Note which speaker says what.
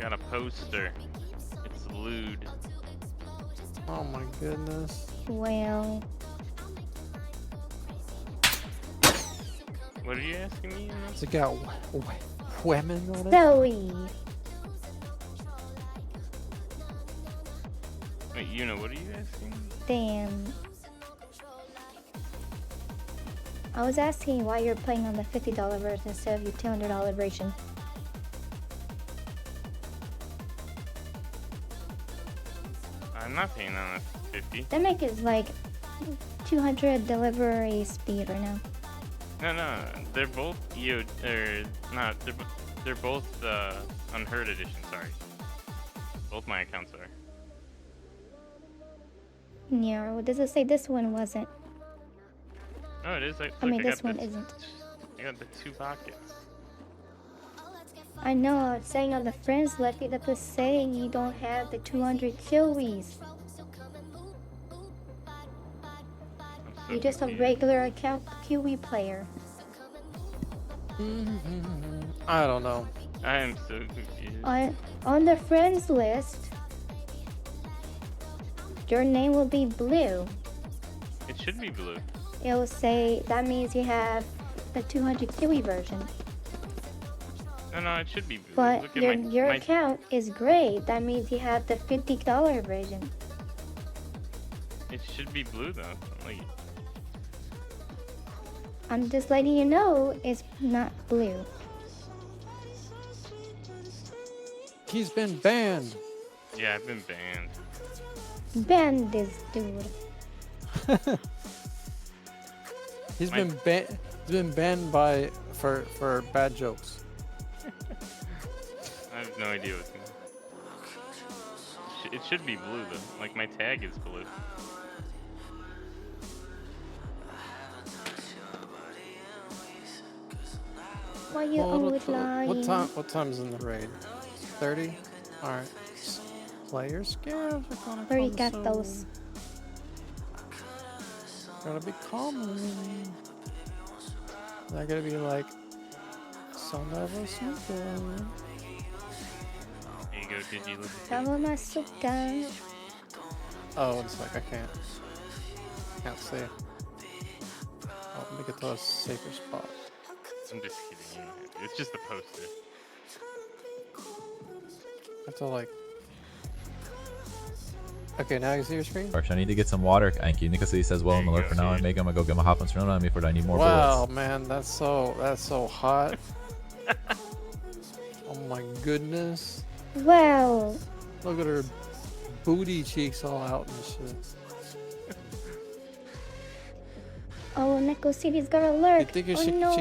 Speaker 1: got a poster. It's lewd.
Speaker 2: Oh my goodness.
Speaker 3: Well,
Speaker 1: What are you asking me?
Speaker 2: It's got women on it.
Speaker 3: Zoe.
Speaker 1: Wait, what are you asking?
Speaker 3: Damn. I was asking why you're playing on the $50 version instead of your $200 version.
Speaker 1: I'm not paying on a 50.
Speaker 3: That make it like 200 delivery speed right now.
Speaker 1: No, they're both EO or not. They're both unheard edition. Sorry, both my accounts are.
Speaker 3: Yeah, does it say this one wasn't?
Speaker 1: Oh, it is.
Speaker 3: I mean, this one isn't.
Speaker 1: I got the 2 pockets.
Speaker 3: I know, it's saying on the friends list, it does say you don't have the 200 kiwis. You're just a regular account kiwi player.
Speaker 2: I don't know.
Speaker 1: I am so confused.
Speaker 3: On the friends list, your name will be blue.
Speaker 1: It should be blue.
Speaker 3: It will say that means you have the 200 kiwi version.
Speaker 1: No, it should be blue.
Speaker 3: But
Speaker 1: Look at
Speaker 3: your account is gray. That means you have the $50 version.
Speaker 1: It should be blue though. Like,
Speaker 3: I'm just letting you know it's not blue.
Speaker 2: He's been banned.
Speaker 1: yeah, I've been banned.
Speaker 3: Ban this dude.
Speaker 2: He's been banned for bad jokes.
Speaker 1: I have no idea what's going on. It should be blue though. Like my tag is blue.
Speaker 3: Why you always lying?
Speaker 2: What time is in the raid? 30? Alright. Player scavs are gonna
Speaker 3: Already
Speaker 2: come
Speaker 3: got
Speaker 2: soon.
Speaker 3: those.
Speaker 2: Gotta be calm. They're gonna be like, son of a super.
Speaker 1: There you go, Digi.
Speaker 3: Sama masukan.
Speaker 2: Oh, it's like I can't see. Oh, let me get to a safer spot.
Speaker 1: I'm just kidding. It's just a poster.
Speaker 2: I have to like. Okay, now you see your screen?
Speaker 4: I need to get some water. Thank you. Nicolas says, well, I'm alert for now. I make him go get my hop and surround on me for I need more
Speaker 2: Wow,
Speaker 4: bullets.
Speaker 2: man, that's so hot. Oh my goodness.
Speaker 3: Wow.
Speaker 2: Look at her booty cheeks all out and shit.
Speaker 3: Oh, Neko City's got alert.
Speaker 2: You think
Speaker 3: Oh no.